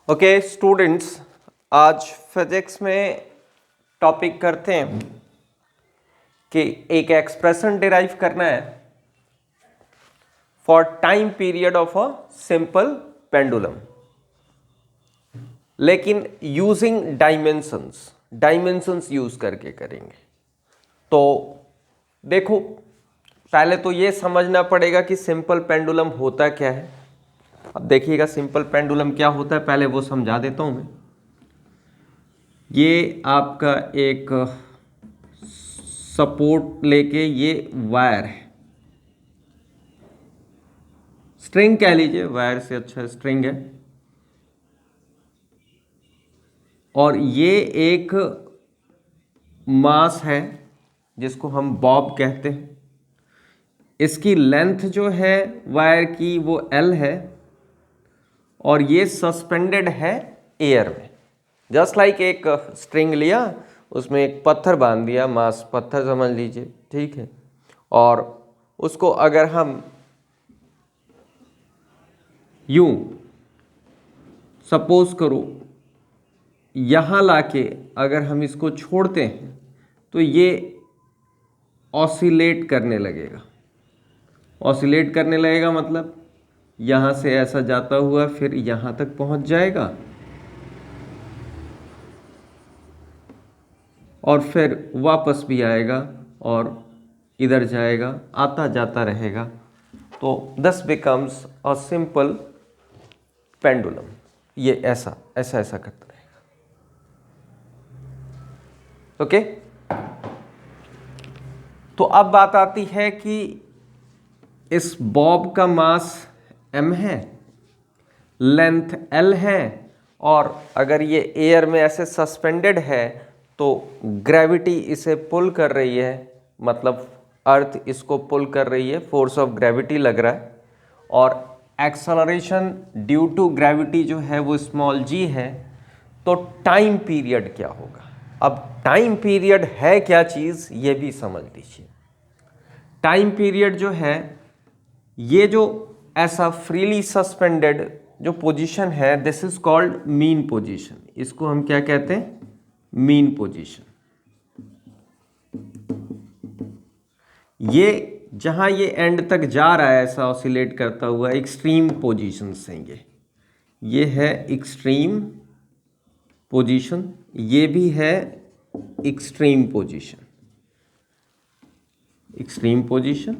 Okay students, आज physics में topic करते हैं कि एक एक्सप्रेशन डिराइव करना है for time period of a simple pendulum, लेकिन यूजिंग डायमेंशंस यूज करके करेंगे। तो देखो, पहले तो ये समझना पड़ेगा कि सिंपल पेंडुलम होता क्या है। अब देखिएगा सिंपल पेंडुलम क्या होता है, पहले वो समझा देता हूं मैं। ये आपका एक सपोर्ट लेके ये वायर है, स्ट्रिंग कह लीजिए, वायर से अच्छा स्ट्रिंग है, और ये एक मास है जिसको हम बॉब कहते हैं। इसकी लेंथ जो है वायर की वो L है, और ये सस्पेंडेड है एयर में। जस्ट लाइक एक स्ट्रिंग लिया, उसमें एक पत्थर बांध दिया, मास पत्थर समझ लीजिए, ठीक है। और उसको अगर हम यूं सपोज करो यहाँ लाके अगर हम इसको छोड़ते हैं तो ये ऑसिलेट करने लगेगा। ऑसिलेट करने लगेगा मतलब यहाँ से ऐसा जाता हुआ फिर यहाँ तक पहुँच जाएगा, और फिर वापस भी आएगा और इधर जाएगा, आता जाता रहेगा। तो this becomes a simple pendulum. ये ऐसा ऐसा ऐसा करता रहेगा। ओके, तो अब बात आती है कि इस बॉब का मास m है, लेंथ L है, और अगर ये एयर में ऐसे सस्पेंडेड है तो ग्रेविटी इसे पुल कर रही है, मतलब अर्थ इसको पुल कर रही है, फोर्स ऑफ ग्रेविटी लग रहा है, और एक्सेलरेशन ड्यू टू ग्रेविटी जो है वो स्मॉल g है। तो टाइम पीरियड क्या होगा? अब टाइम पीरियड है क्या चीज़, ये भी समझ लीजिए। टाइम पीरियड जो है, ये जो ऐसा फ्रीली सस्पेंडेड जो पोजीशन है, this is called mean position. इसको हम क्या कहते हैं? Mean position. ये जहां ये एंड तक जा रहा है ऐसा ऑसिलेट करता हुआ, एक्सट्रीम पोजीशन हैं ये है एक्सट्रीम पोजीशन, ये भी है एक्सट्रीम पोजीशन। एक्सट्रीम पोजीशन,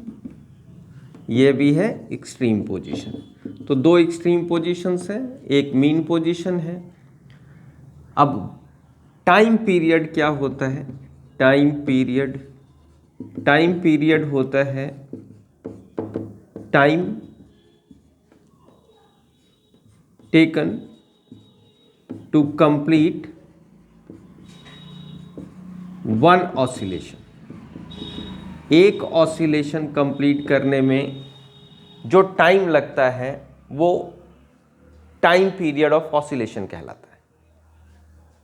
ये भी है एक्सट्रीम पोजीशन। तो दो एक्सट्रीम पोजीशंस हैं, एक मीन पोजीशन है। अब टाइम पीरियड क्या होता है? टाइम पीरियड होता है time taken to complete one oscillation. एक ऑसिलेशन कंप्लीट करने में जो टाइम लगता है वो टाइम पीरियड ऑफ ऑसिलेशन कहलाता है।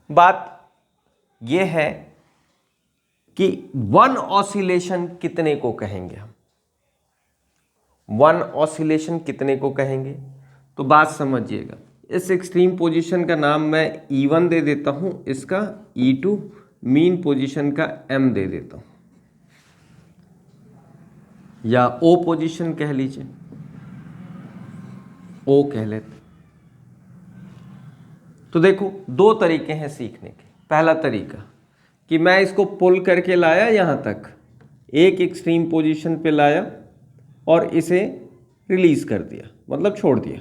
बात यह है कि वन ऑसिलेशन कितने को कहेंगे हम? वन ऑसिलेशन कितने को कहेंगे? तो बात समझिएगा। इस एक्सट्रीम पोजीशन का नाम मैं E1 दे देता हूं, इसका E2, मीन पोजीशन का M दे देता हूं, या O पोजीशन कह लीजिए, O कह लेते। तो देखो, दो तरीके हैं सीखने के। पहला तरीका कि मैं इसको पुल करके लाया यहां तक, एक एक्सट्रीम पोजीशन पे लाया और इसे रिलीज कर दिया, मतलब छोड़ दिया।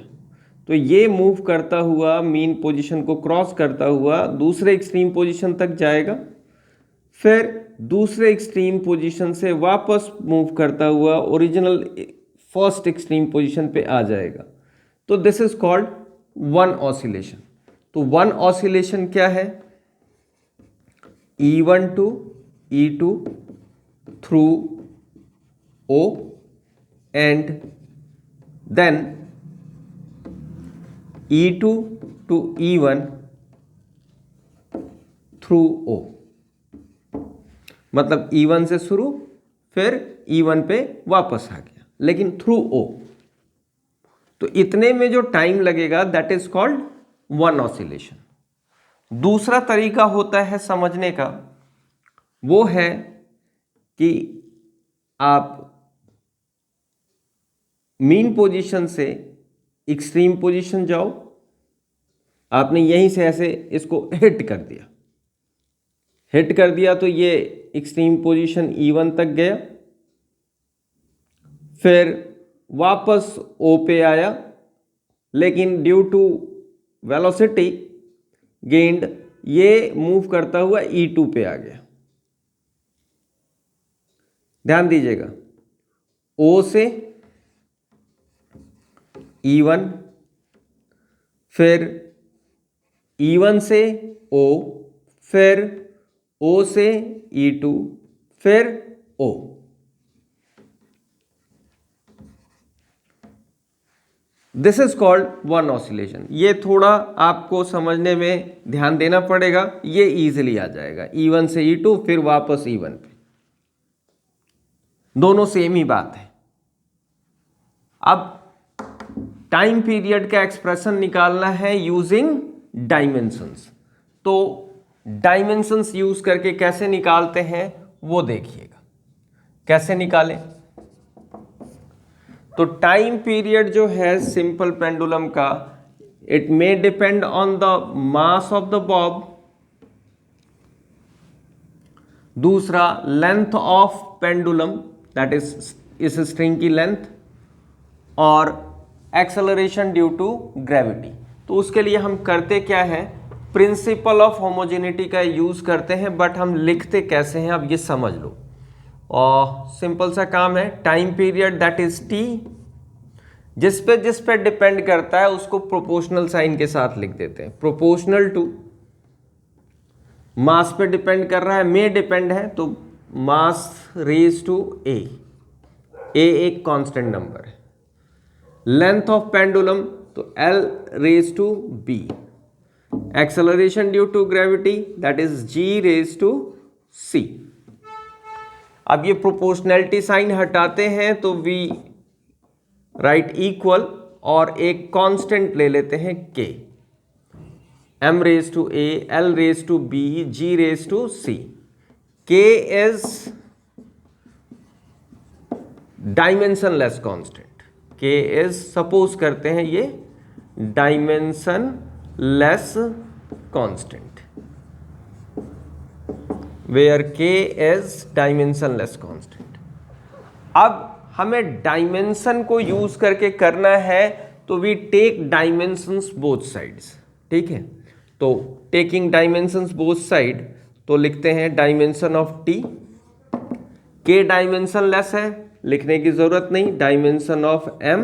तो ये मूव करता हुआ मीन पोजीशन को क्रॉस करता हुआ दूसरे एक्सट्रीम पोजीशन तक जाएगा, फिर दूसरे एक्सट्रीम पोजीशन से वापस मूव करता हुआ ओरिजिनल फर्स्ट एक्सट्रीम पोजीशन पे आ जाएगा। तो this is called one oscillation. तो वन ऑसिलेशन क्या है? E1 to E2 through O, and then E2 to E1 through O। मतलब E1 से शुरू, फिर E1 पे वापस आ गया, लेकिन थ्रू O। तो इतने में जो टाइम लगेगा that is called one oscillation. दूसरा तरीका होता है समझने का, वो है कि आप मीन पोजीशन से एक्सट्रीम पोजीशन जाओ। आपने यहीं से ऐसे इसको हिट कर दिया, हिट कर दिया तो ये एक्सट्रीम पोजीशन E1 तक गया, फिर वापस O पे आया, लेकिन ड्यू टू वेलोसिटी गेन्ड ये मूव करता हुआ E2 पे आ गया। ध्यान दीजिएगा, O से E1, फिर E1 से O, फिर O से E2, फिर O। This is called one oscillation. ये थोड़ा आपको समझने में ध्यान देना पड़ेगा, ये इजीली आ जाएगा। E1 से E2 फिर वापस E1 पे, दोनों सेम ही बात है। अब टाइम पीरियड का एक्सप्रेशन निकालना है यूजिंग डायमेंशंस। तो डायमेंशंस यूज करके कैसे निकालते हैं वो देखिएगा, कैसे निकालें। तो टाइम पीरियड जो है सिंपल पेंडुलम का, it may depend on the mass of the bob, दूसरा length of pendulum that is इस स्ट्रिंग की लेंथ, और एक्सेलरेशन ड्यू टू ग्रेविटी। तो उसके लिए हम करते क्या है, प्रिंसिपल ऑफ होमोजेनिटी का यूज करते हैं, बट हम लिखते कैसे हैं अब ये समझ लो। और सिंपल सा काम है, time period that is T, जिस पे डिपेंड करता है उसको प्रोपोर्शनल साइन के साथ लिख देते हैं। प्रोपोर्शनल टू मास पे डिपेंड कर रहा है, में डिपेंड है तो मास रेज टू ए, एक कांस्टेंट नंबर है। लेंथ ऑफ पेंडुलम तो L raise to B, acceleration due to gravity that is G raise to C। अब ये प्रोपोर्शनैलिटी साइन हटाते हैं तो V राइट इक्वल, और एक कांस्टेंट ले लेते हैं K, M raise to A, L raise to B, G raise to C। K is dimensionless constant, K is suppose करते हैं ये dimensionless constant, where K is dimensionless constant. अब हमें डायमेंशन को यूज करके करना है तो we take dimensions both sides, ठीक है। तो टेकिंग डायमेंशंस बोथ साइड तो लिखते हैं dimension of T, K dimensionless है लिखने की जरूरत नहीं, dimension of M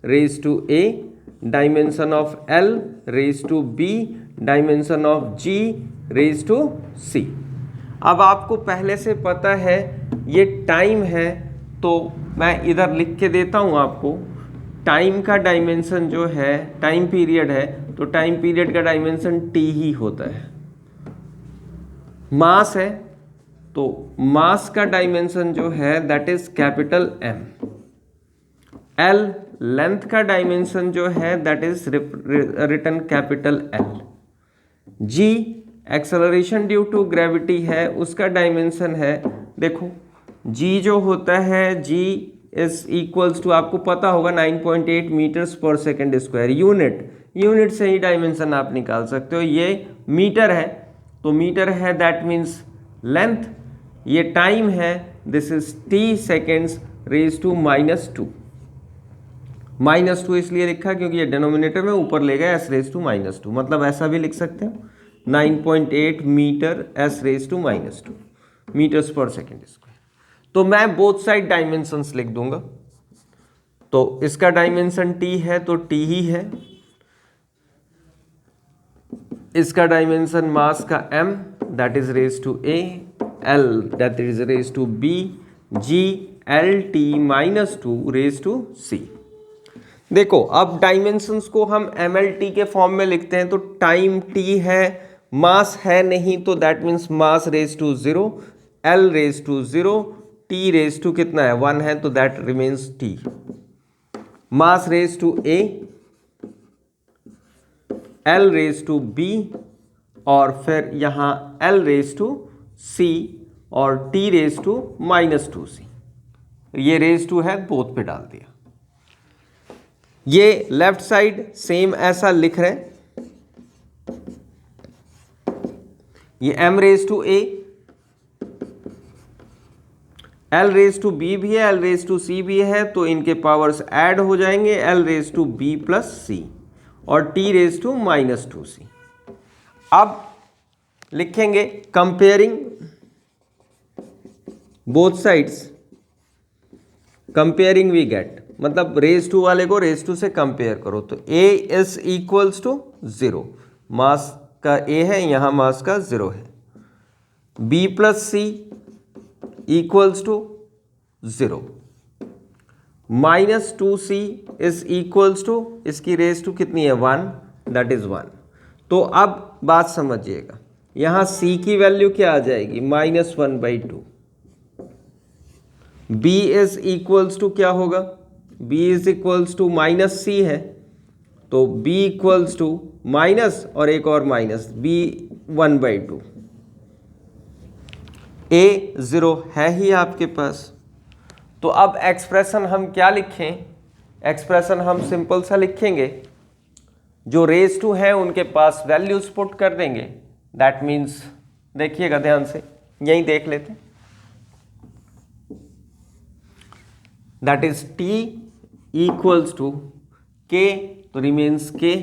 raise to A, dimension of L raise to B, dimension of G raise to C। अब आपको पहले से पता है ये टाइम है, तो मैं इधर लिख के देता हूं आपको। टाइम का डायमेंशन जो है, टाइम पीरियड है तो टाइम पीरियड का डायमेंशन T ही होता है। मास है तो मास का डायमेंशन जो है that is capital M। L length का डायमेंशन जो है that is written capital L। G acceleration due to gravity है, उसका डायमेंशन है, देखो G जो होता है G इज इक्वल्स टू, आपको पता होगा 9.8 मीटर्स पर सेकेंड स्क्वायर। यूनिट से ही डायमेंशन आप निकाल सकते हो। ये मीटर है तो मीटर है दैट मीन्स लेंथ, ये टाइम है this is T seconds raise to -2। -2 इसलिए लिखा क्योंकि ये डिनोमिनेटर में ऊपर ले गए S रेज टू -2, मतलब ऐसा भी लिख सकते हो 9.8 metre S raise to -2 metres पर सेकेंड स्क्वायर। तो मैं बोथ साइड डायमेंशंस लिख दूंगा। तो इसका डायमेंशन T है तो T ही है, इसका डायमेंशन मास का M that is raise to A, L that is raise to B, G LT -2 raise to C। देखो अब डायमेंशंस को हम MLT के फॉर्म में लिखते हैं, तो टाइम T है, मास है नहीं तो that means mass raise to 0, L raise to 0, T raise to कितना है 1 है तो that remains T। Mass raise to A, L raise to B और फिर यहाँ L रेज टू C और T रेज टू -2C, ये रेज टू है बोथ पे डाल दिया। ये लेफ्ट साइड सेम ऐसा लिख रहे हैं, ये M raise to A, L raise to B भी है, L रेज टू C भी है, तो इनके पावर्स ऐड हो जाएंगे, L raise to B plus C और T रेज टू -2C। अब लिखेंगे comparing both sides, comparing we get, मतलब रेज टू वाले को रेज टू से कंपेयर करो, तो A is equals to 0, mass का A है, यहाँ मास का 0 है, B plus C equals to 0, -2C is equals to, इसकी रेज टू कितनी है 1, दैट इज 1। तो अब बात समझिएगा, यहाँ C की वैल्यू क्या आ जाएगी -1/2, B इज इक्वल्स टू क्या होगा, B is equals to -C है, तो B इक्वल्स टू माइनस और एक और माइनस, B 1/2, A 0 है ही आपके पास। तो अब एक्सप्रेशन हम क्या लिखें, एक्सप्रेशन हम सिंपल सा लिखेंगे, जो रेज टू है उनके पास वैल्यूज पुट कर देंगे, दैट मीन्स देखिएगा ध्यान से, यही देख लेते हैं, that is T equals to K, तो remains K,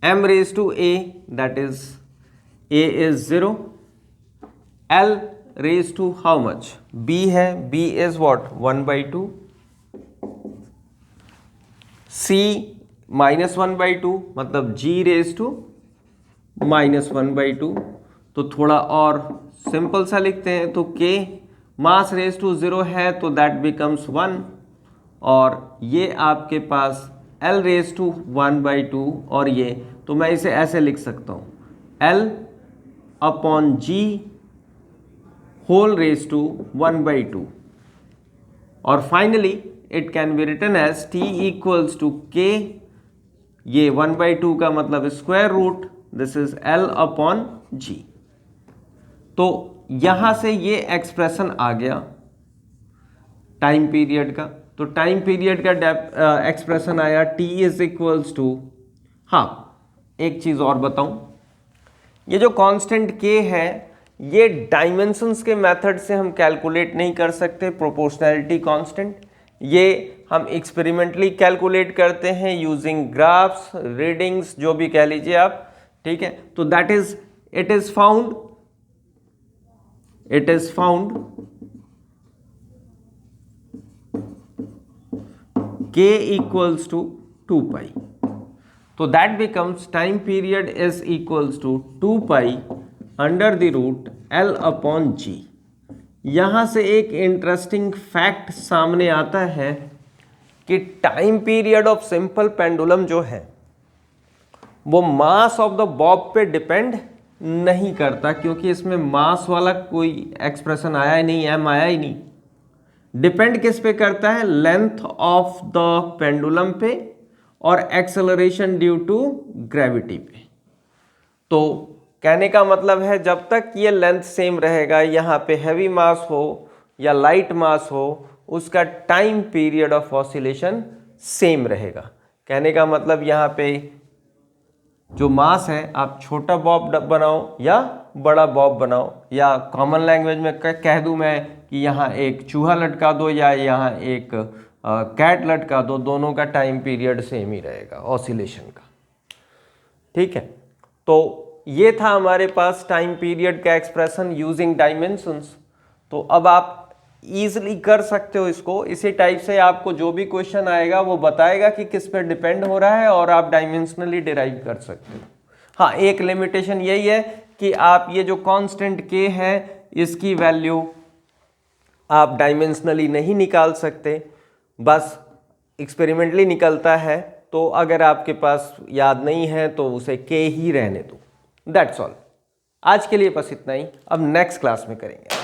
M raise to A, that is A is 0, L raise to how much, B है, B इज व्हाट 1/2, C -1/2, मतलब G रेज टू -1/2, तो थोड़ा और सिंपल सा लिखते हैं, तो K मास रेज टू 0 है, तो दैट बिकम्स 1, और ये आपके पास L रेज टू 1/2, और ये तो मैं इसे ऐसे लिख सकता हूँ, L upon G whole raise to 1/2, और finally it can be written as T equals to K, ये 1/2 का मतलब square root, this is L upon G। तो यहां से ये एक्सप्रेशन आ गया टाइम पीरियड का, तो टाइम पीरियड का एक्सप्रेशन आया T इज इक्वल्स टू, हाँ एक चीज और बताऊं, ये जो कांस्टेंट K है ये डायमेंशंस के मेथड से हम कैलकुलेट नहीं कर सकते, प्रोपोर्शनैलिटी कांस्टेंट, ये हम एक्सपेरिमेंटली कैलकुलेट करते हैं यूजिंग ग्राफ्स, रीडिंग्स, जो भी कह लीजिए आप, ठीक है। तो that is it is found K equals to 2 pi, तो that becomes time period is equals to 2 pi under the root L upon G। यहां से एक इंटरेस्टिंग फैक्ट सामने आता है कि time period of simple pendulum जो है वो मास ऑफ द बॉब पे डिपेंड नहीं करता, क्योंकि इसमें मास वाला कोई एक्सप्रेशन आया ही नहीं, m आया ही नहीं। डिपेंड किस पे करता है, लेंथ ऑफ द पेंडुलम पे और एक्सेलरेशन ड्यू टू ग्रेविटी पे। तो कहने का मतलब है जब तक ये लेंथ सेम रहेगा, यहाँ पे हैवी मास हो या लाइट मास हो, उसका time period of oscillation same रहेगा। कहने का मतलब यहाँ पे जो मास है, आप छोटा बॉब बनाओ या बड़ा बॉब बनाओ, या कॉमन लैंग्वेज में कह दूं मैं कि यहाँ एक चूहा लटका दो या यहाँ एक कैट लटका दो, दोनों का टाइम पीरियड सेम ही रहेगा ऑसिलेशन का, ठीक है। तो ये था हमारे पास टाइम पीरियड का एक्सप्रेशन यूजिंग डायमेंशंस। तो अब आप इजीली कर सकते हो इसको, इसी टाइप से आपको जो भी क्वेश्चन आएगा वो बताएगा कि किस पर डिपेंड हो रहा है और आप डायमेंशनली डिराइव कर सकते हो। हाँ, एक लिमिटेशन यही है कि आप ये जो कांस्टेंट K है इसकी वैल्यू आप डायमेंशनली नहीं निकाल सकते, बस एक्सपेरिमेंटली निकलता है। तो अगर आपके पास याद नहीं है तो उसे K ही रहने दो, दैट्स ऑल। आज के लिए बस इतना ही, अब नेक्स्ट क्लास में करेंगे।